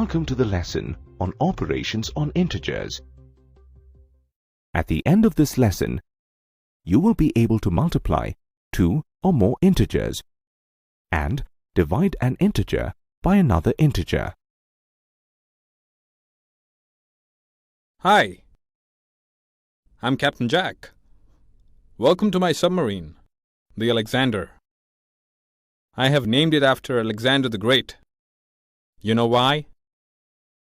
Welcome to the lesson on operations on integers. At the end of this lesson, you will be able to multiply two or more integers and divide an integer by another integer. Hi, I'm Captain Jack. Welcome to my submarine, the Alexander. I have named it after Alexander the Great. You know why?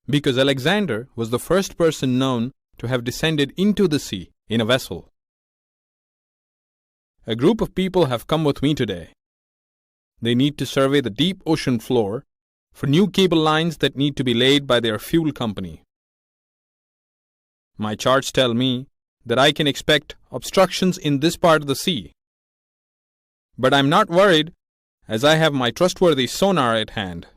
Because Alexander was the first person known to have descended into the sea in a vessel. A group of people have come with me today. They need to survey the deep ocean floor for new cable lines that need to be laid by their fuel company. My charts tell me that I can expect obstructions in this part of the sea. But I'm not worried, as I have my trustworthy sonar at hand.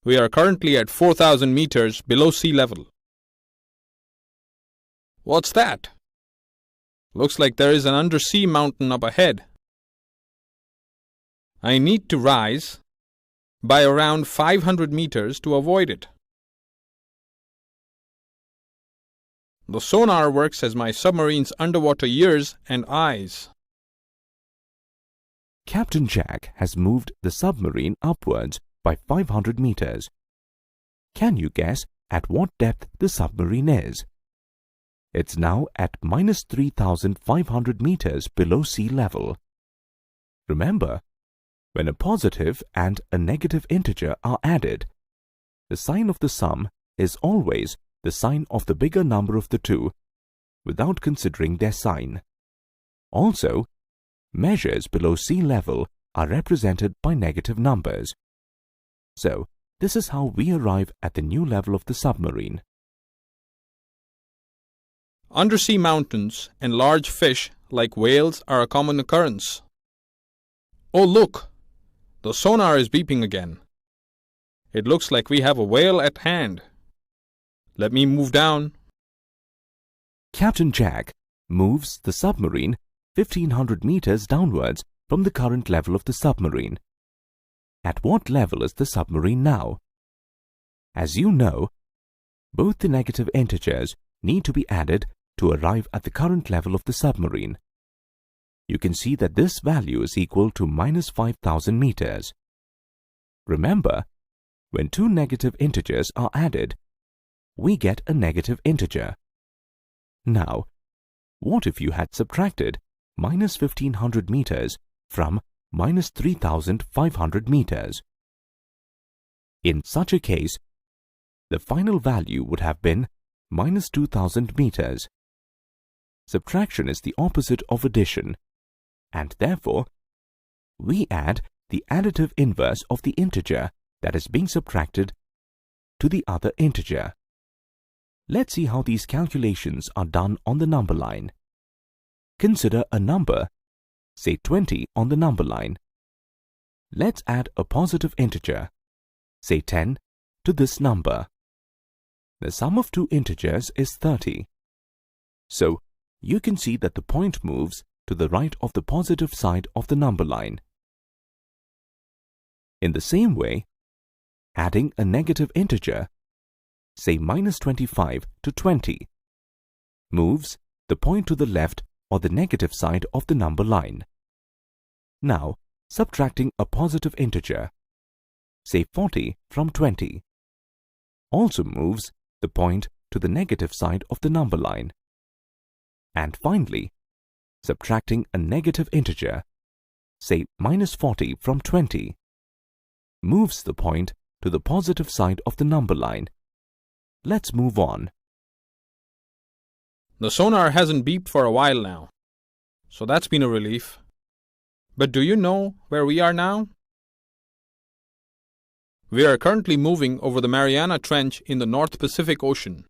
We are currently at 4,000 meters below sea level. What's that? Looks like there is an undersea mountain up ahead. I need to rise by around 500 meters to avoid it. The sonar works as my submarine's underwater ears and eyes. Captain Jack has moved the submarine upwards by 500 meters. Can you guess at what depth the submarine is? It's now at minus 3,500 meters below sea level. Remember, when a positive and a negative integer are added, the sign of the sum is always the sign of the bigger number of the two, without considering their sign. Also, measures below sea level are represented by negative numbers. So, this is how we arrive at the new level of the submarine. Undersea mountains and large fish like whales are a common occurrence. Oh look! The sonar is beeping again. It looks like we have a whale at hand. Let me move down. Captain Jack moves the submarine 1,500 meters downwards from the current level of the submarine. At what level is the submarine now? As you know, both the negative integers need to be added to arrive at the current level of the submarine. You can see that this value is equal to minus 5,000 meters. Remember, when two negative integers are added, we get a negative integer. Now, what if you had subtracted minus 1,500 meters from minus 3,500 meters? In such a case, the final value would have been minus 2,000 meters. Subtraction is the opposite of addition, and therefore, we add the additive inverse of the integer that is being subtracted to the other integer. Let's see how these calculations are done on the number line. Consider a number, say 20 on the number line. Let's add a positive integer, say 10, to this number. The sum of two integers is 30. So, you can see that the point moves to the right of the positive side of the number line. In the same way, adding a negative integer, say minus 25 to 20, moves the point to the left or the negative side of the number line. Now, subtracting a positive integer, say 40 from 20, also moves the point to the negative side of the number line. And finally, subtracting a negative integer, say minus 40 from 20, moves the point to the positive side of the number line. Let's move on. The sonar hasn't beeped for a while now, so that's been a relief. But do you know where we are now? We are currently moving over the Mariana Trench in the North Pacific Ocean.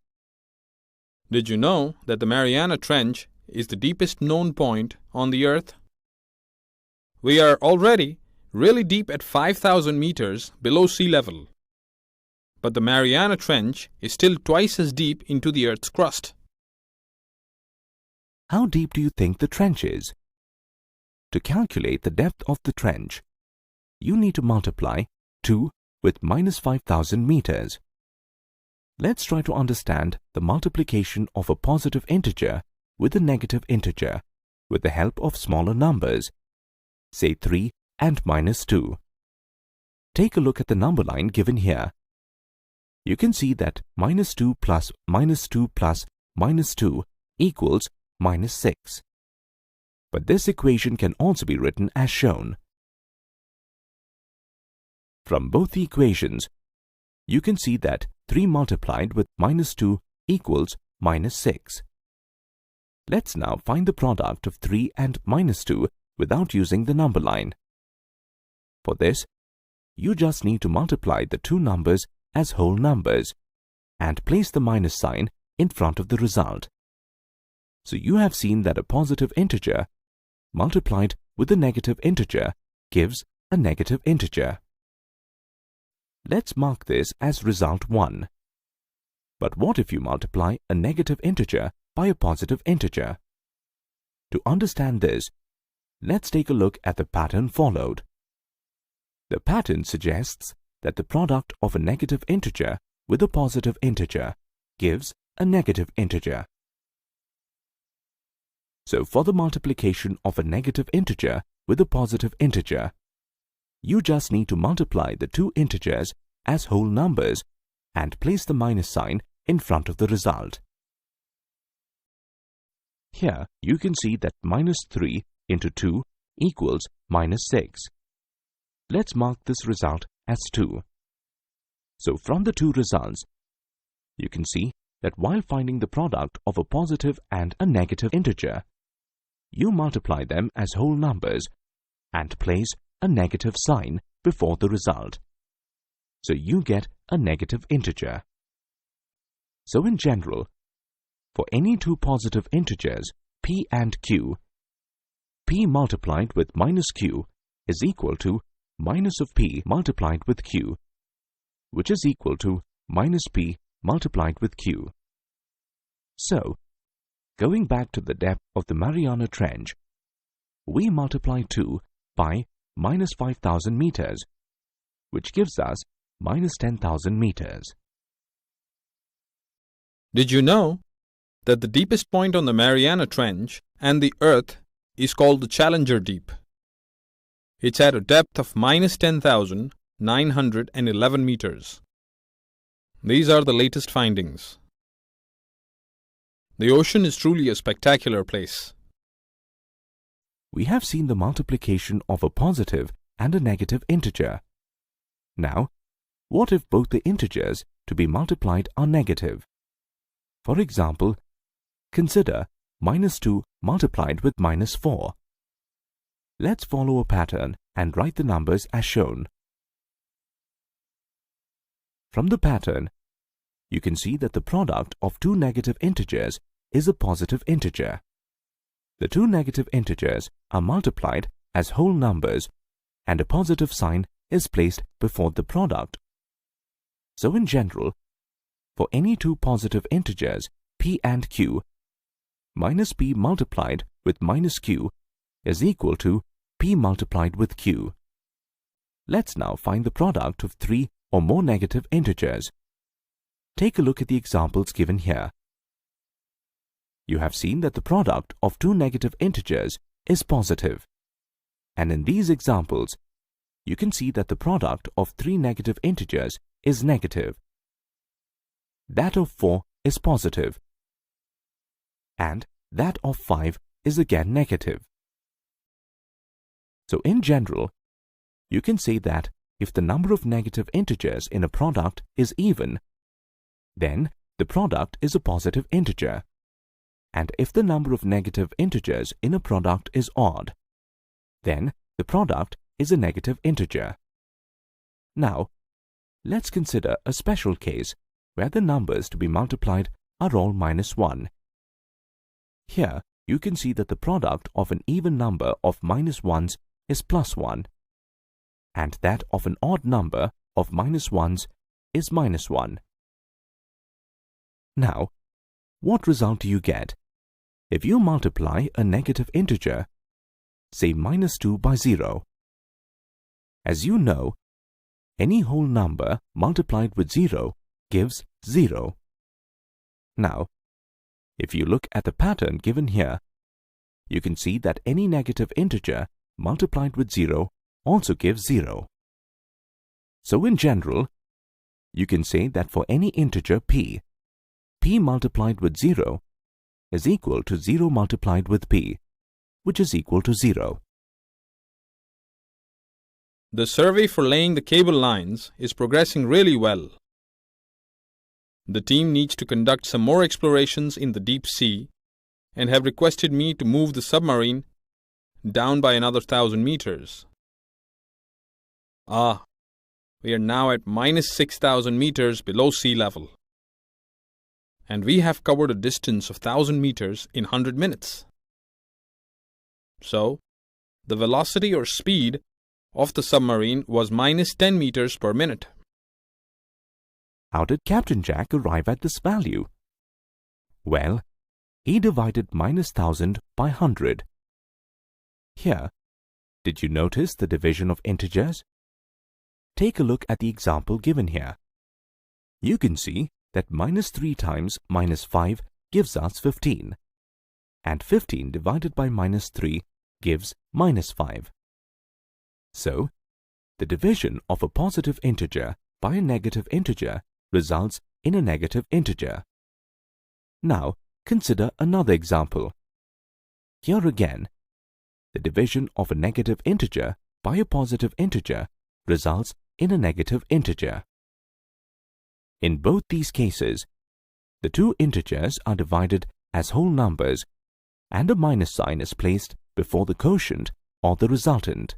Did you know that the Mariana Trench is the deepest known point on the Earth? We are already really deep at 5,000 meters below sea level. But the Mariana Trench is still twice as deep into the Earth's crust. How deep do you think the trench is? To calculate the depth of the trench, you need to multiply 2 with minus 5,000 meters. Let's try to understand the multiplication of a positive integer with a negative integer with the help of smaller numbers, say 3 and minus 2. Take a look at the number line given here. You can see that minus 2 plus minus 2 plus minus 2 equals minus 6. But this equation can also be written as shown. From both the equations, you can see that 3 multiplied with minus 2 equals minus 6. Let's now find the product of 3 and minus 2 without using the number line. For this, you just need to multiply the two numbers as whole numbers and place the minus sign in front of the result. So you have seen that a positive integer multiplied with a negative integer gives a negative integer. Let's mark this as result 1. But what if you multiply a negative integer by a positive integer? To understand this, let's take a look at the pattern followed. The pattern suggests that the product of a negative integer with a positive integer gives a negative integer. So for the multiplication of a negative integer with a positive integer, you just need to multiply the two integers as whole numbers and place the minus sign in front of the result. Here you can see that minus 3 into 2 equals minus 6. Let's mark this result as 2. So from the two results, you can see that while finding the product of a positive and a negative integer, you multiply them as whole numbers and place a negative sign before the result. So you get a negative integer. So in general, for any two positive integers, p and q, p multiplied with minus q is equal to minus of p multiplied with q, which is equal to minus p multiplied with q. So, going back to the depth of the Mariana Trench, we multiply 2 by minus 5,000 meters, which gives us minus 10,000 meters. Did you know that the deepest point on the Mariana Trench and the Earth is called the Challenger Deep? It's at a depth of minus 10,911 meters. These are the latest findings. The ocean is truly a spectacular place. We have seen the multiplication of a positive and a negative integer. Now, what if both the integers to be multiplied are negative? For example, consider minus 2 multiplied with minus 4. Let's follow a pattern and write the numbers as shown. From the pattern, you can see that the product of two negative integers is a positive integer. The two negative integers are multiplied as whole numbers and a positive sign is placed before the product. So in general, for any two positive integers, p and q, minus p multiplied with minus q is equal to p multiplied with q. Let's now find the product of 3 or more negative integers. Take a look at the examples given here. You have seen that the product of two negative integers is positive. And in these examples, you can see that the product of 3 negative integers is negative. That of 4 is positive. And that of 5 is again negative. So in general, you can say that if the number of negative integers in a product is even, then the product is a positive integer. And if the number of negative integers in a product is odd, then the product is a negative integer. Now, let's consider a special case where the numbers to be multiplied are all minus 1. Here, you can see that the product of an even number of minus 1s is plus 1, and that of an odd number of minus 1s is minus 1. Now, what result do you get if you multiply a negative integer, say minus 2 by 0? As you know, any whole number multiplied with 0 gives 0. Now, if you look at the pattern given here, you can see that any negative integer multiplied with 0 also gives 0. So in general, you can say that for any integer p, p multiplied with 0 is equal to 0 multiplied with p, which is equal to 0. The survey for laying the cable lines is progressing really well. The team needs to conduct some more explorations in the deep sea and have requested me to move the submarine down by another 1,000 meters. We are now at minus 6,000 meters below sea level. And we have covered a distance of 1,000 meters in 100 minutes. So, the velocity or speed of the submarine was minus 10 meters per minute. How did Captain Jack arrive at this value? Well, he divided minus 1,000 by 100. Here, did you notice the division of integers? Take a look at the example given here. You can see that minus 3 times minus 5 gives us 15, and 15 divided by minus 3 gives minus 5. So, the division of a positive integer by a negative integer results in a negative integer. Now, consider another example. Here again, the division of a negative integer by a positive integer results in a negative integer. In both these cases, the two integers are divided as whole numbers and a minus sign is placed before the quotient or the resultant.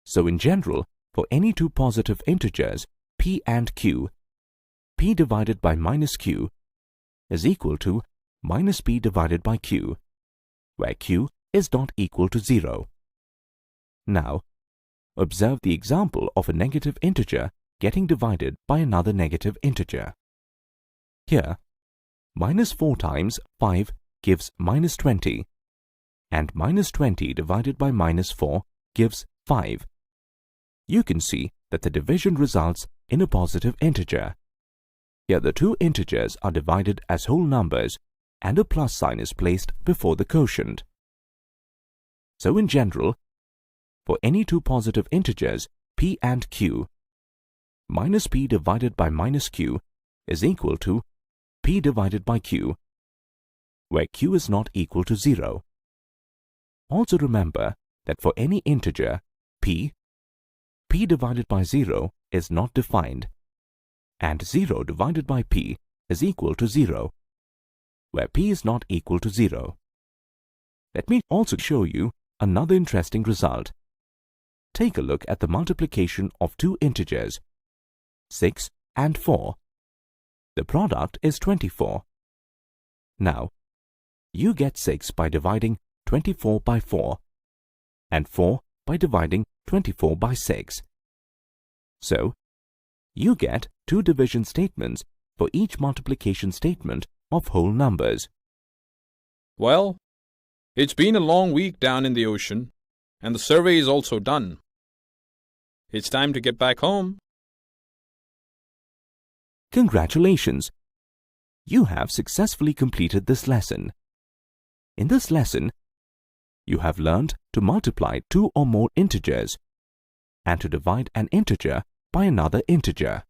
So in general, for any two positive integers, p and q, p divided by minus q is equal to minus p divided by q, where q is not equal to 0. Now, observe the example of a negative integer getting divided by another negative integer. Here, minus 4 times 5 gives minus 20, and minus 20 divided by minus 4 gives 5. You can see that the division results in a positive integer. Here the two integers are divided as whole numbers and a plus sign is placed before the quotient. So in general, for any two positive integers, p and q, minus p divided by minus q is equal to p divided by q, where q is not equal to 0. Also remember that for any integer, p divided by 0 is not defined, and 0 divided by p is equal to 0, where p is not equal to 0. Let me also show you another interesting result. Take a look at the multiplication of two integers, 6 and 4. The product is 24. Now, you get 6 by dividing 24 by 4, and 4 by dividing 24 by 6. So, you get two division statements for each multiplication statement of whole numbers. Well, it's been a long week down in the ocean, and the survey is also done. It's time to get back home. Congratulations! You have successfully completed this lesson. In this lesson, you have learned to multiply two or more integers and to divide an integer by another integer.